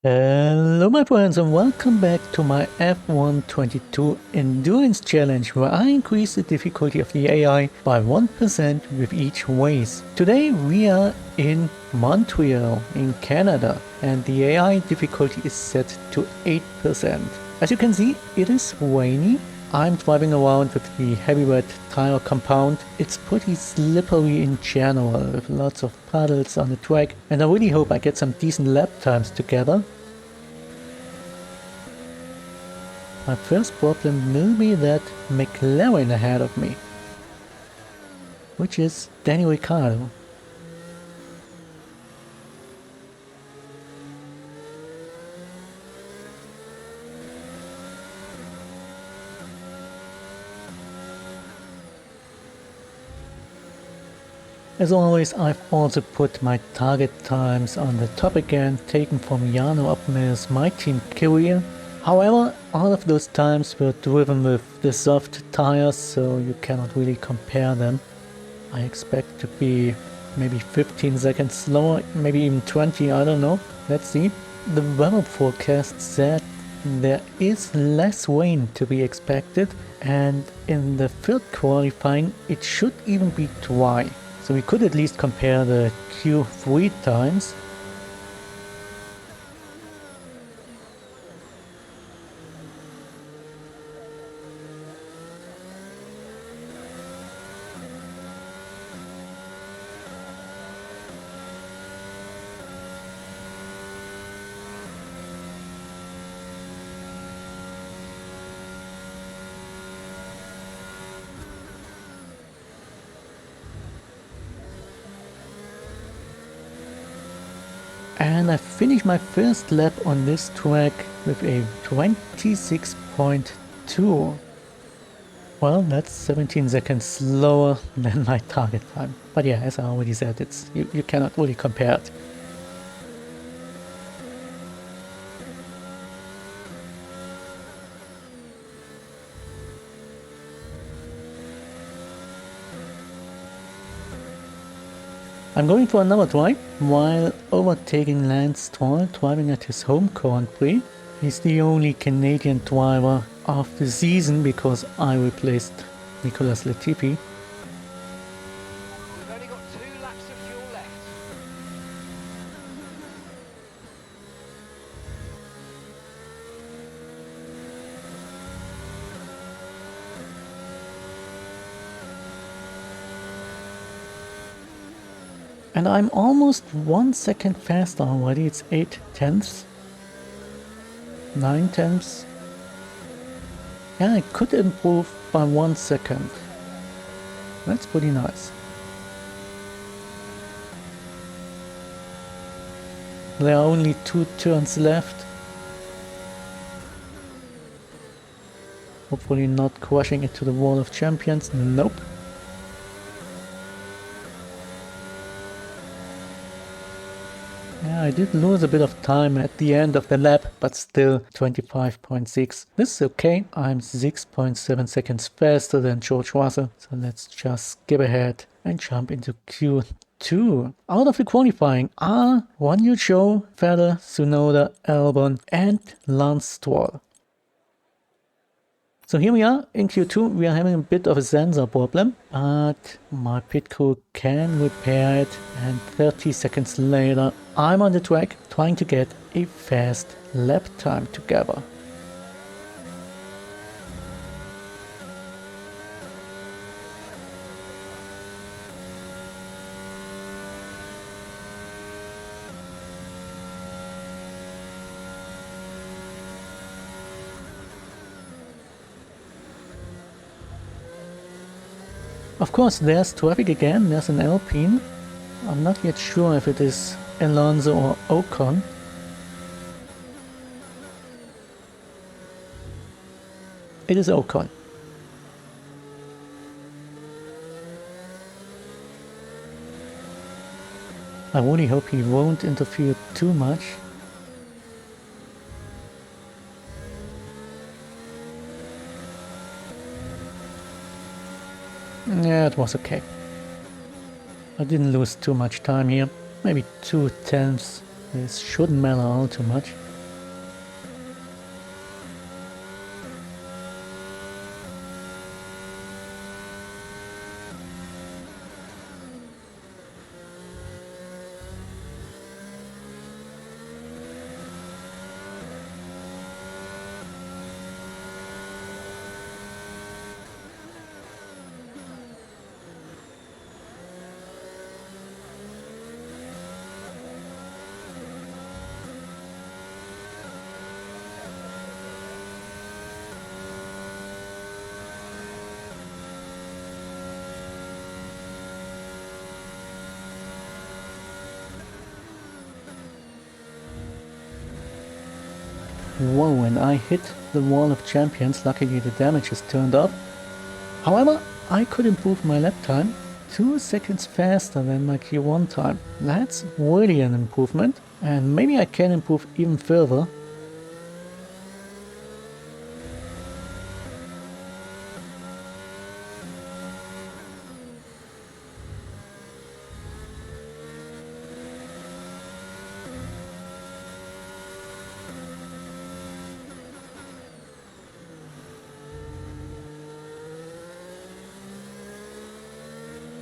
Hello my friends and welcome back to my F122 Endurance Challenge where I increase the difficulty of the AI by 1% with each race. Today we are in Montreal in Canada and the AI difficulty is set to 8%. As you can see, it is rainy. I'm driving around with the heavy wet tire compound. It's pretty slippery in general with lots of puddles on the track, and I really hope I get some decent lap times together. My first problem will be that McLaren ahead of me, which is Danny Ricciardo. As always, I've also put my target times on the top again, taken from Jarno Opmeer's My Team career. However, all of those times were driven with the soft tires, so you cannot really compare them. I expect to be maybe 15 seconds slower, maybe even 20, I don't know. Let's see. The weather forecast said there is less rain to be expected, and in the third qualifying it should even be dry. So we could at least compare the Q3 times. And I finished my first lap on this track with a 26.2. Well, that's 17 seconds slower than my target time. But yeah, as I already said, it's you cannot really compare it. I'm going for another try while overtaking Lance Stroll, driving at his home Grand Prix. He's the only Canadian driver of the season because I replaced Nicolas Latifi. We've only got 2 laps of fuel left. And I'm almost 1 second faster already. It's 8 tenths. 9 tenths. Yeah, I could improve by 1 second. That's pretty nice. There are only 2 turns left. Hopefully not crashing into the wall of champions. Nope. Yeah, I did lose a bit of time at the end of the lap, but still 25.6. This is okay. I'm 6.7 seconds faster than George Russell. So let's just skip ahead and jump into Q2. Out of the qualifying are Juan Yu Zhou, Vettel, Tsunoda, Albon and Lance Stroll. So here we are in Q2, we are having a bit of a sensor problem, but my pit crew can repair it, and 30 seconds later I'm on the track trying to get a fast lap time together. Of course, there's traffic again, there's an Alpine. I'm not yet sure if it is Alonso or Ocon. It is Ocon. I really hope he won't interfere too much. Yeah, it was okay. I didn't lose too much time here. Maybe 2 tenths. This shouldn't matter all too much. Whoa, and I hit the wall of champions. Luckily the damage is turned off. However, I could improve my lap time 2 seconds faster than my Q1 time. That's really an improvement, and maybe I can improve even further.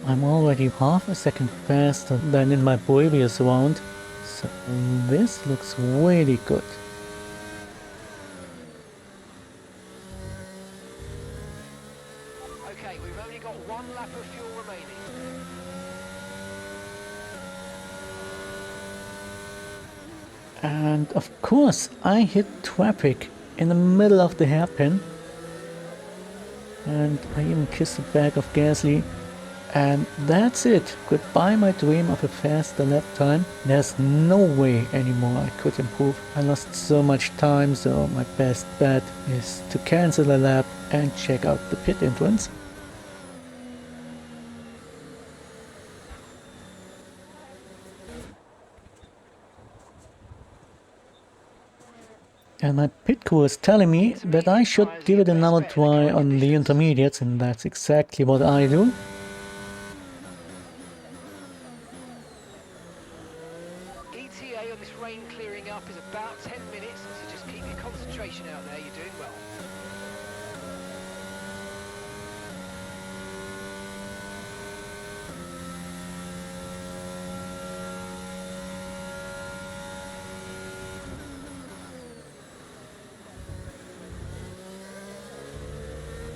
I'm already half a second faster than in my previous round, so this looks really good. Okay, we've only got 1 lap of fuel remaining. And of course I hit traffic in the middle of the hairpin, and I even kissed the bag of Gasly. And that's it. Goodbye my dream of a faster lap time. There's no way anymore I could improve. I lost so much time, so my best bet is to cancel a lap and check out the pit entrance. And my pit crew is telling me that I should give it another try on the intermediates, and that's exactly what I do. ETA on this rain clearing up is about 10 minutes, so just keep your concentration out there, you're doing well.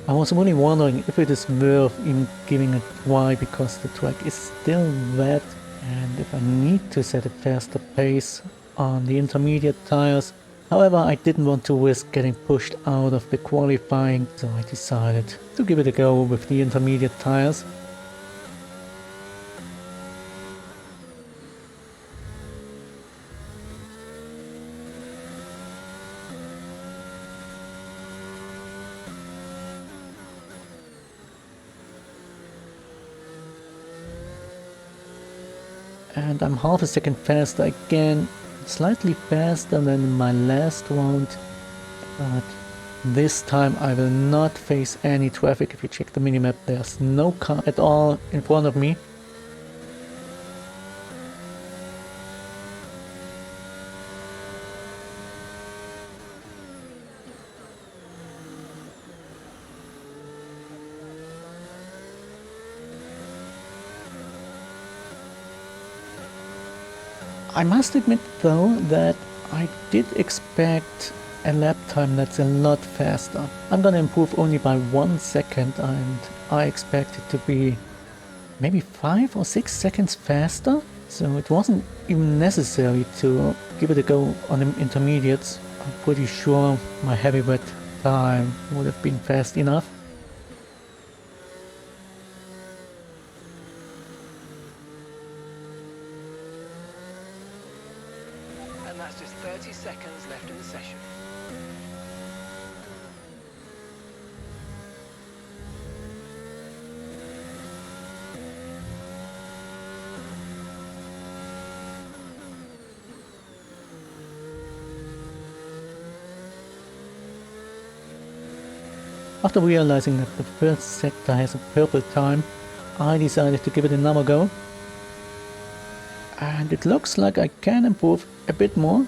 I was really wondering if it is worth even giving a try, because the track is still wet, and if I need to set a faster pace on the intermediate tires. However, I didn't want to risk getting pushed out of the qualifying, so I decided to give it a go with the intermediate tires. And I'm half a second faster again, slightly faster than in my last round, but this time I will not face any traffic. If you check the minimap, there's no car at all in front of me. I must admit though that I did expect a lap time that's a lot faster. I'm gonna improve only by 1 second, and I expect it to be maybe 5 or 6 seconds faster. So it wasn't even necessary to give it a go on the intermediates. I'm pretty sure my heavy wet time would have been fast enough. And that's just 30 seconds left in the session. After realizing that the first sector has a purple time, I decided to give it another go. And it looks like I can improve a bit more.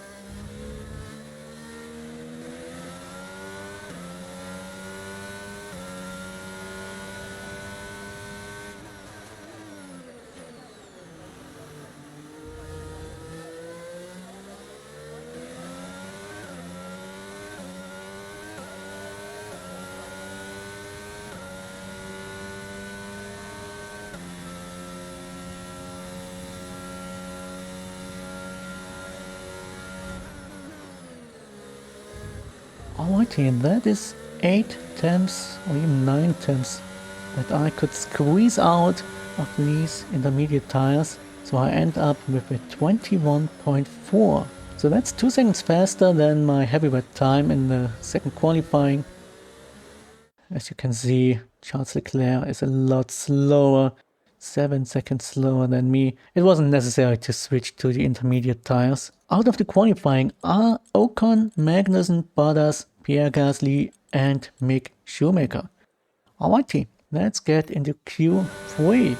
Alrighty, and that is 8 tenths or even 9 tenths that I could squeeze out of these intermediate tires. So I end up with a 21.4 So that's 2 seconds faster than my heavyweight time in the second qualifying. As you can see, Charles Leclerc is a lot slower, 7 seconds slower than me. It wasn't necessary to switch to the intermediate tires. Out of the qualifying are Ocon, Magnussen, Bottas, Pierre Gasly and Mick Schumacher. Alrighty, let's get into Q3.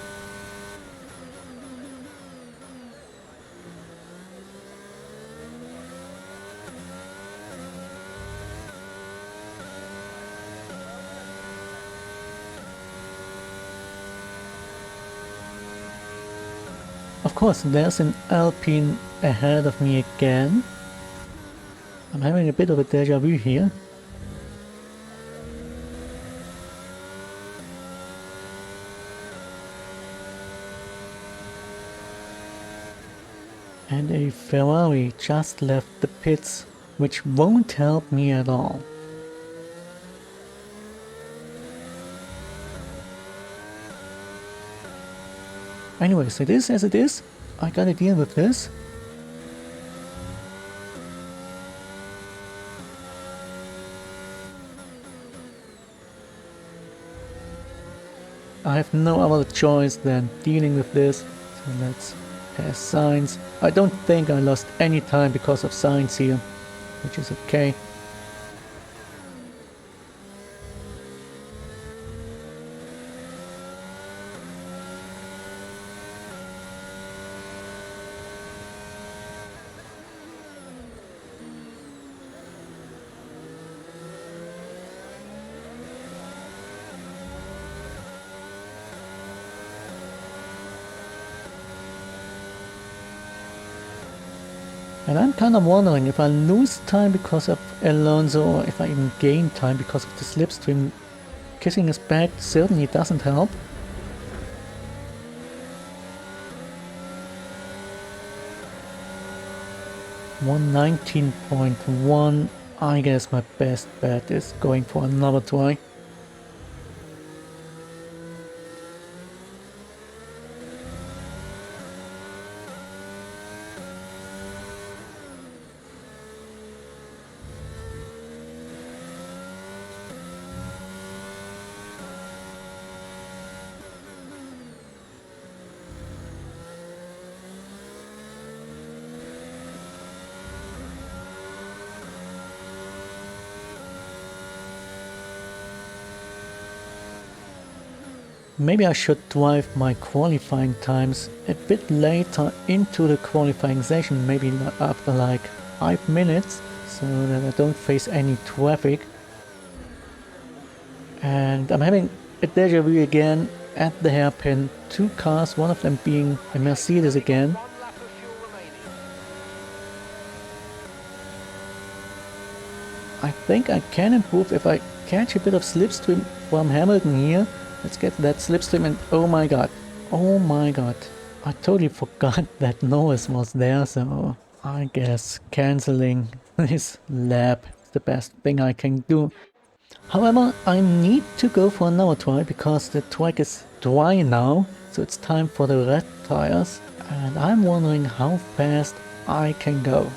Of course, there's an Alpine ahead of me again. I'm having a bit of a deja vu here. And a Ferrari just left the pits, which won't help me at all. Anyways, it is as it is. I gotta deal with this. I have no other choice than dealing with this. So let's pass Sainz. I don't think I lost any time because of Sainz here, which is okay. And I'm kind of wondering if I lose time because of Alonso or if I even gain time because of the slipstream. Kissing his back certainly doesn't help. $119.1. I guess my best bet is going for another try. Maybe I should drive my qualifying times a bit later into the qualifying session, maybe after like 5 minutes, so that I don't face any traffic. And I'm having a deja vu again at the hairpin. 2 cars, one of them being a Mercedes again. I think I can improve if I catch a bit of slipstream from Hamilton here. Let's get that slipstream and oh my god, I totally forgot that Norris was there, so I guess cancelling this lap is the best thing I can do. However, I need to go for another try because the track is dry now, so it's time for the red tires and I'm wondering how fast I can go.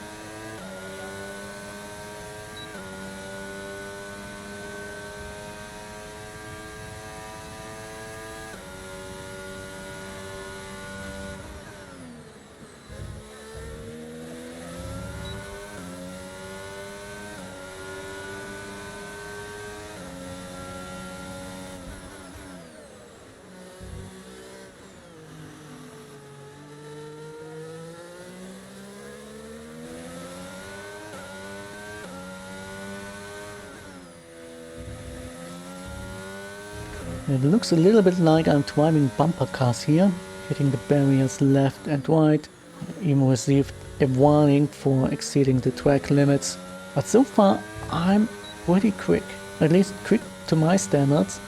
It looks a little bit like I'm driving bumper cars here, hitting the barriers left and right. I even received a warning for exceeding the track limits. But so far I'm pretty quick, at least quick to my standards.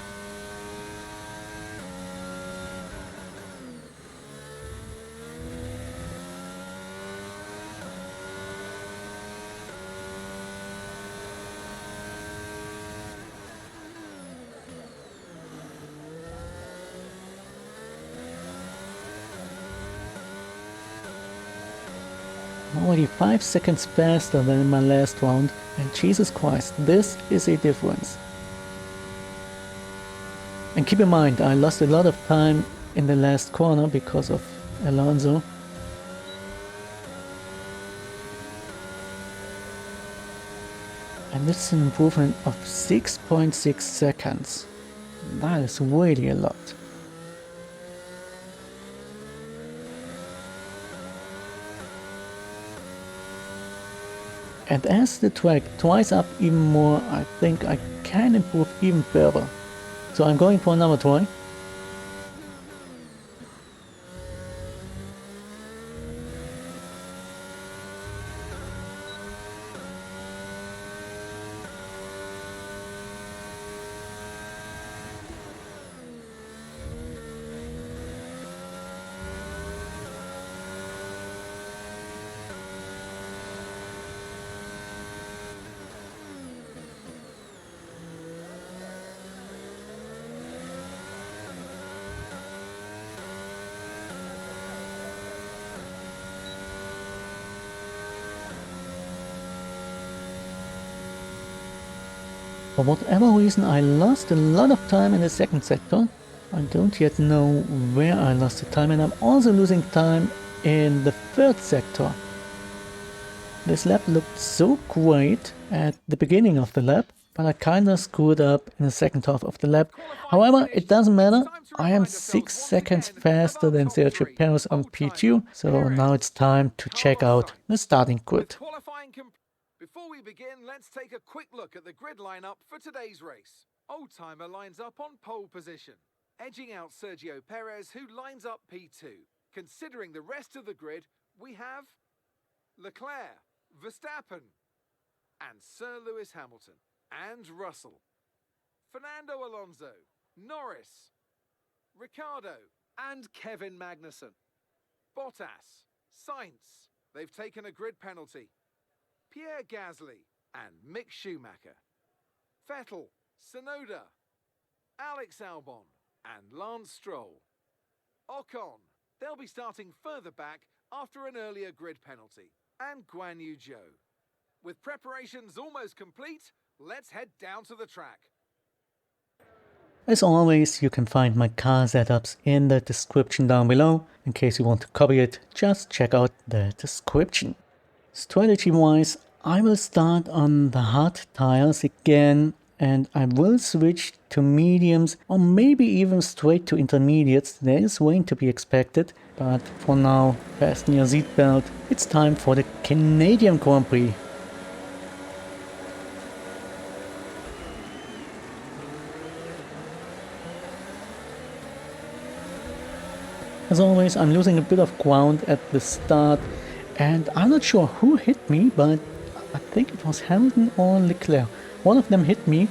I'm already 5 seconds faster than in my last round, and Jesus Christ, this is a difference. And keep in mind, I lost a lot of time in the last corner because of Alonso. And this is an improvement of 6.6 seconds. That is really a lot. And as the track twice up even more, I think I can improve even further. So I'm going for another try. For whatever reason, I lost a lot of time in the second sector. I don't yet know where I lost the time, and I'm also losing time in the third sector. This lap looked so great at the beginning of the lap, but I kinda screwed up in the second half of the lap. However, it doesn't matter. I am 6 seconds faster than Sergio Perez on P2, so now it's time to check out the starting grid. Before we begin, let's take a quick look at the grid lineup for today's race. Oldtimer lines up on pole position, edging out Sergio Perez, who lines up P2. Considering the rest of the grid, we have Leclerc, Verstappen, and Sir Lewis Hamilton, and Russell, Fernando Alonso, Norris, Ricciardo, and Kevin Magnussen, Bottas, Sainz. They've taken a grid penalty. Pierre Gasly and Mick Schumacher, Vettel, Tsunoda, Alex Albon and Lance Stroll. Ocon, they'll be starting further back after an earlier grid penalty, and Guan Yu Zhou. With preparations almost complete, let's head down to the track. As always, you can find my car setups in the description down below. In case you want to copy it, just check out the description. Strategy-wise, I will start on the hard tires again, and I will switch to mediums or maybe even straight to intermediates. There is rain to be expected, but for now, fasten your seatbelt. It's time for the Canadian Grand Prix. As always, I'm losing a bit of ground at the start, and I'm not sure who hit me, but I think it was Hamilton or Leclerc. One of them hit me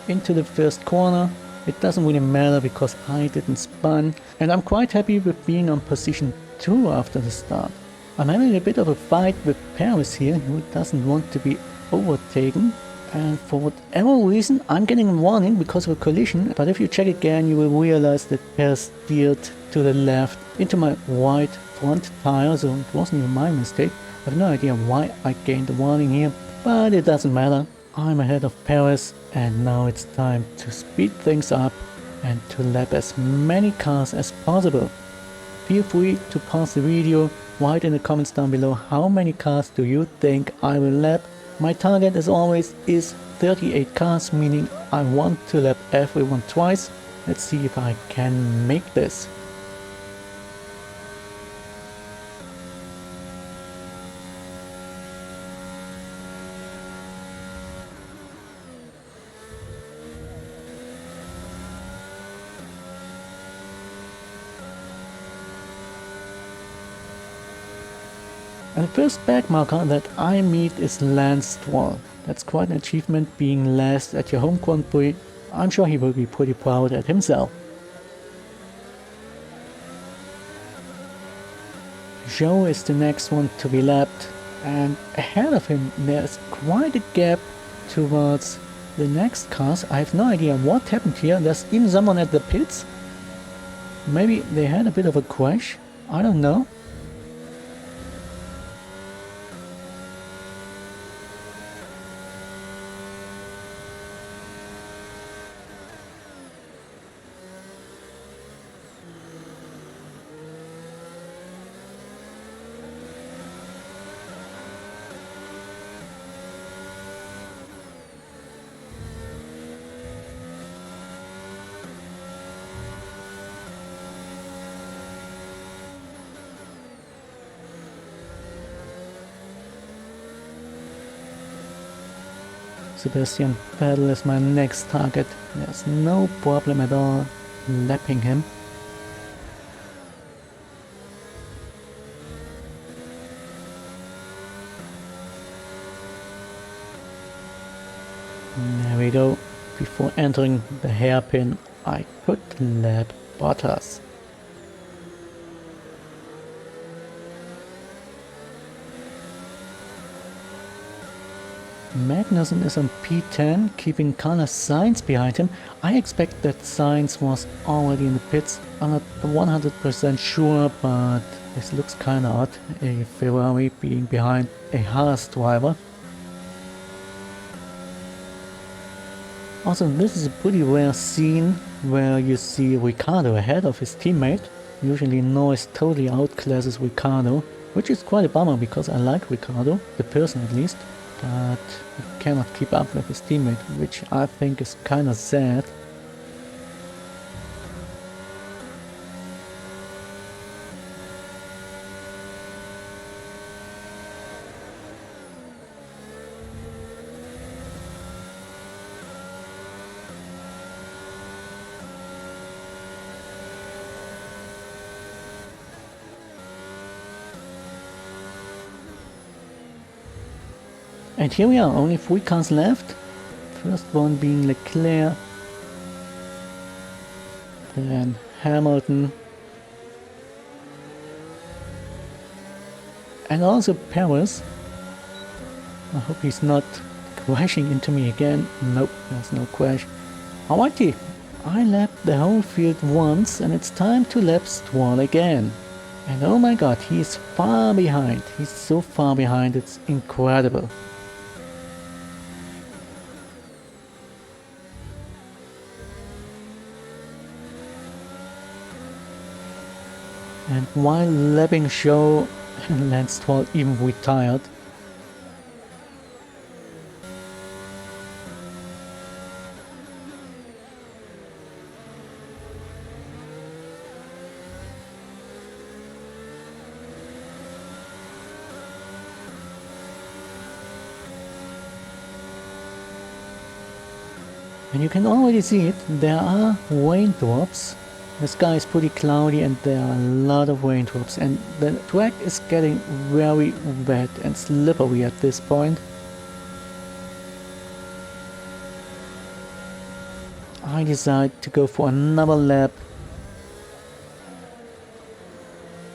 into the first corner. It doesn't really matter because I didn't spun, and I'm quite happy with being on position 2 after the start. I'm having a bit of a fight with Perez here, who doesn't want to be overtaken. And for whatever reason, I'm getting a warning because of a collision, but if you check again, you will realize that Perez steered to the left into my right front tire, so it wasn't even my mistake. I have no idea why I gained a warning here, but it doesn't matter. I'm ahead of Perez, and now it's time to speed things up and to lap as many cars as possible. Feel free to pause the video, write in the comments down below how many cars do you think I will lap. My target, as always, is 38 cars, meaning I want to lap everyone twice. Let's see if I can make this. And the first back marker that I meet is Lance Stroll. That's quite an achievement, being last at your home Grand Prix. I'm sure he will be pretty proud at himself. Zhou is the next one to be lapped, and ahead of him there's quite a gap towards the next cars. I have no idea what happened here. There's even someone at the pits. Maybe they had a bit of a crash, I don't know. Sebastian Vettel is my next target. There's no problem at all lapping him. There we go. Before entering the hairpin, I could lap Bottas. Magnussen is on P10, keeping Carlos Sainz behind him. I expect that Sainz was already in the pits. I'm not 100% sure, but this looks kinda odd, a Ferrari being behind a Haas driver. Also, this is a pretty rare scene where you see Ricciardo ahead of his teammate. Usually Norris totally outclasses Ricciardo, which is quite a bummer because I like Ricciardo, the person at least, but he cannot keep up with his teammate, which I think is kinda sad. And here we are, only 3 cars left. First one being Leclerc, then Hamilton, and also Paris. I hope he's not crashing into me again. Nope, there's no crash. Alrighty, I lapped the whole field once and it's time to lap Stroll again. And oh my god, he is far behind. He's so far behind, it's incredible. And while lapping show, Lance Stroll even retired. And you can already see it, there are raindrops. The sky is pretty cloudy and there are a lot of raindrops, and the track is getting very wet and slippery at this point. I decide to go for another lap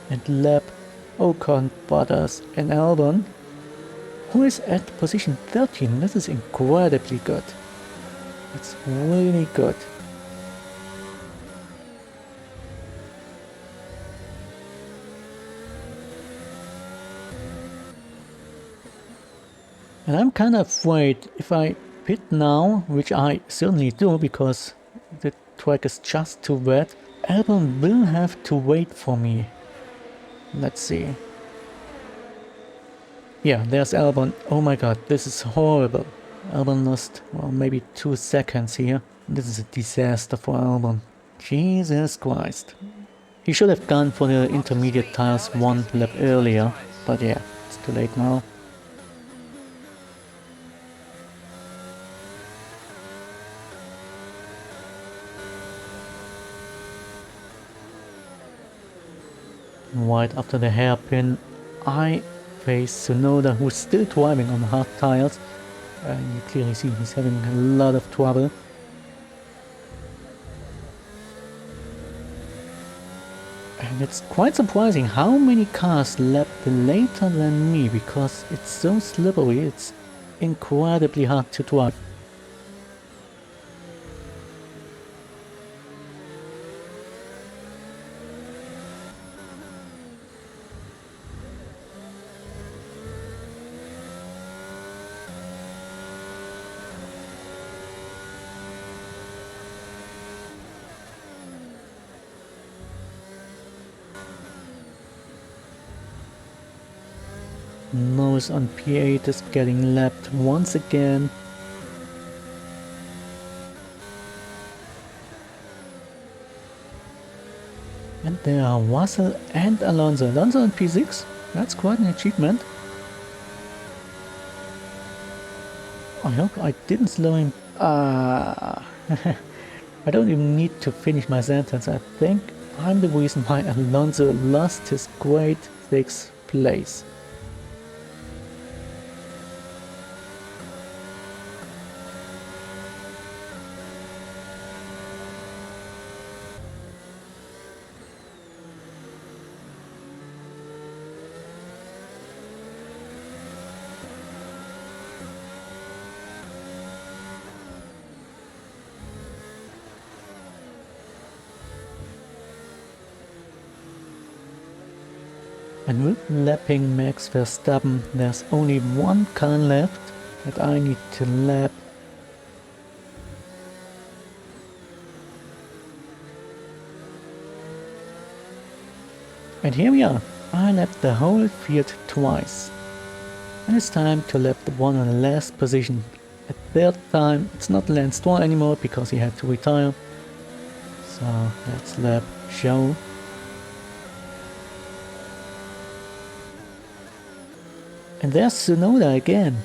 and lap Ocon, Bottas and Albon, who is at position 13. This is incredibly good. It's really good. And I'm kind of afraid if I pit now, which I certainly do because the track is just too wet, Albon will have to wait for me. Let's see. Yeah, there's Albon. Oh my god, this is horrible. Albon lost, well, maybe 2 seconds here. This is a disaster for Albon. Jesus Christ. He should have gone for the intermediate tires 1 lap earlier, but yeah, it's too late now. Right after the hairpin, I face Tsunoda, who's still driving on hard tires. And you clearly see he's having a lot of trouble. And it's quite surprising how many cars lapped later than me, because it's so slippery, it's incredibly hard to drive. Norris on P8 is getting lapped once again. And there are Russell and Alonso. Alonso on P6, that's quite an achievement. I hope I didn't slow him. I don't even need to finish my sentence. I think I'm the reason why Alonso lost his great 6th place. And with lapping Max Verstappen, there's only one car left that I need to lap. And here we are. I lapped the whole field twice. And it's time to lap the one on the last position. At third time, it's not Lance Stroll anymore because he had to retire. So let's lap Zhou. And there's Tsunoda again.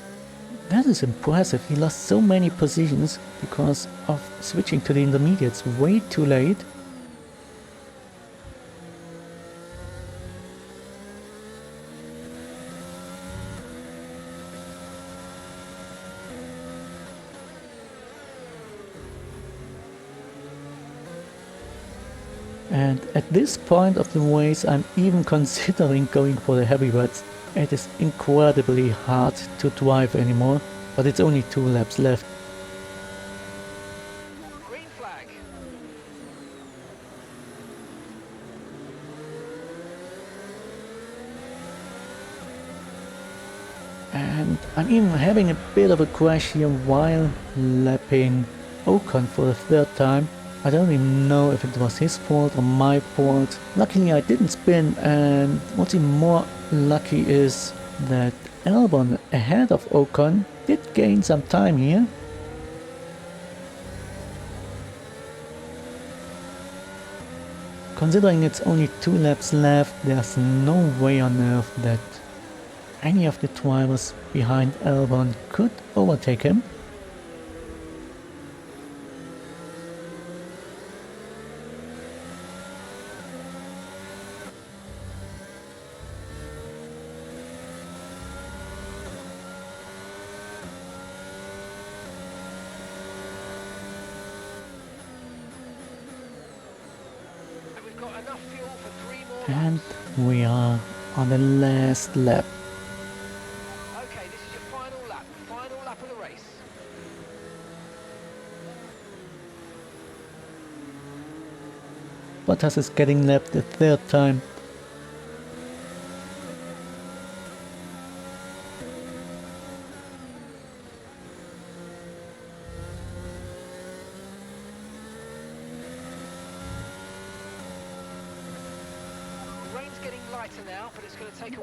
That is impressive. He lost so many positions because of switching to the intermediates way too late. And at this point of the race, I'm even considering going for the heavyweights. It is incredibly hard to drive anymore, but it's only 2 laps left. Green flag. And I'm even having a bit of a crash here while lapping Ocon for the 3rd time. I don't even know if it was his fault or my fault. Luckily I didn't spin, and what's even more lucky is that Albon ahead of Ocon did gain some time here. Considering it's only 2 laps left, there's no way on earth that any of the drivers behind Albon could overtake him. And we are on the last lap. Okay, this is your final lap of the race. Bottas is getting lapped the 3rd time.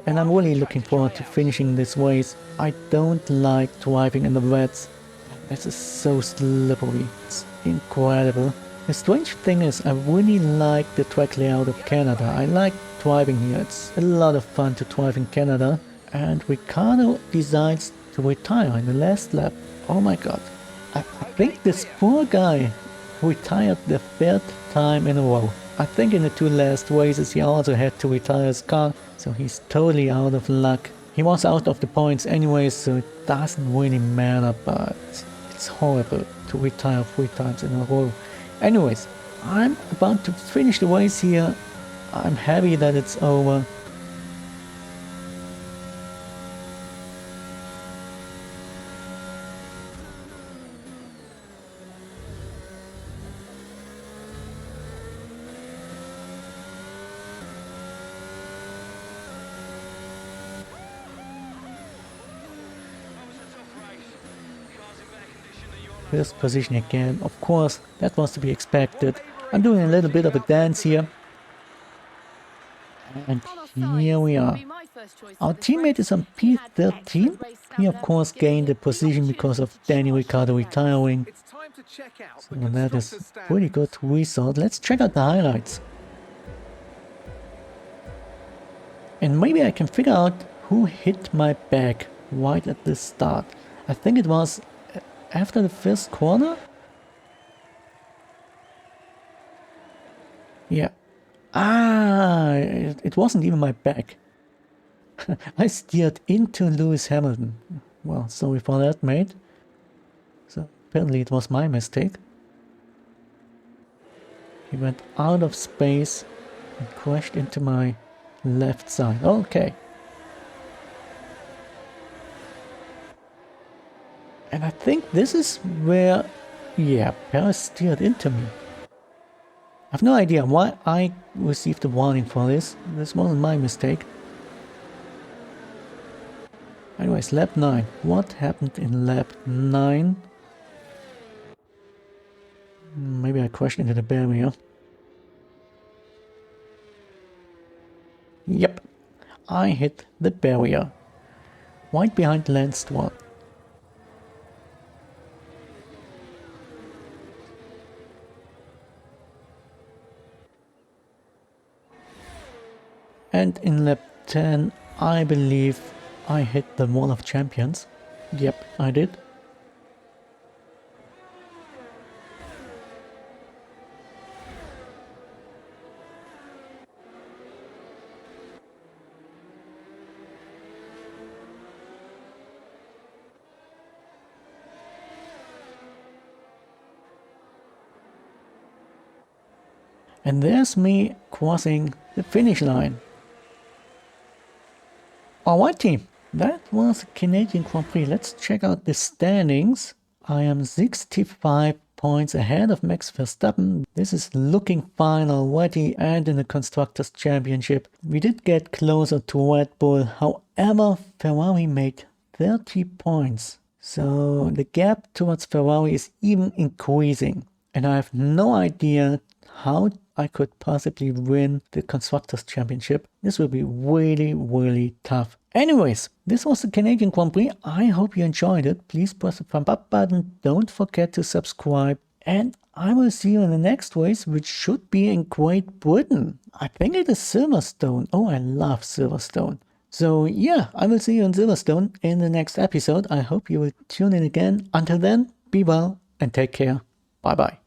And I'm really looking forward to finishing this race. I don't like driving in the wets. This is so slippery. It's incredible. The strange thing is, I really like the track layout of Canada. I like driving here. It's a lot of fun to drive in Canada. And Ricciardo decides to retire in the last lap. Oh my god. I think this poor guy retired the 3rd time in a row. I think in the 2 last races he also had to retire his car, so he's totally out of luck. He was out of the points anyway, so it doesn't really matter, but it's horrible to retire 3 times in a row. Anyways, I'm about to finish the race here. I'm happy that it's over. First position again, of course, that was to be expected. I'm doing a little bit of a dance here. And here we are. Our teammate is on P13. He of course gained a position because of Danny Ricciardo retiring. So that is a pretty good result. Let's check out the highlights. And maybe I can figure out who hit my back right at the start. I think it was after the first corner? Yeah. Ah, it wasn't even my back. I steered into Lewis Hamilton. Well, sorry for that, mate. So apparently it was my mistake. He went out of space and crashed into my left side. Okay. And I think this is where, yeah, Perez steered into me. I have no idea why I received a warning for this. This wasn't my mistake. Anyways, lap 9. What happened in lap 9? Maybe I crashed into the barrier. Yep, I hit the barrier. Right behind Lance Stroll. And in lap 10, I believe I hit the Wall of Champions. Yep, I did. And there's me crossing the finish line. Alright team, that was a Canadian Grand Prix. Let's check out the standings. I am 65 points ahead of Max Verstappen. This is looking fine already, and in the Constructors' Championship we did get closer to Red Bull. However, Ferrari made 30 points. So the gap towards Ferrari is even increasing. And I have no idea how I could possibly win the Constructors' Championship. This will be really, really tough. Anyways, this was the Canadian Grand Prix. I hope you enjoyed it. Please press the thumb up button. Don't forget to subscribe. And I will see you in the next race, which should be in Great Britain. I think it is Silverstone. Oh, I love Silverstone. So yeah, I will see you in Silverstone in the next episode. I hope you will tune in again. Until then, be well and take care. Bye bye.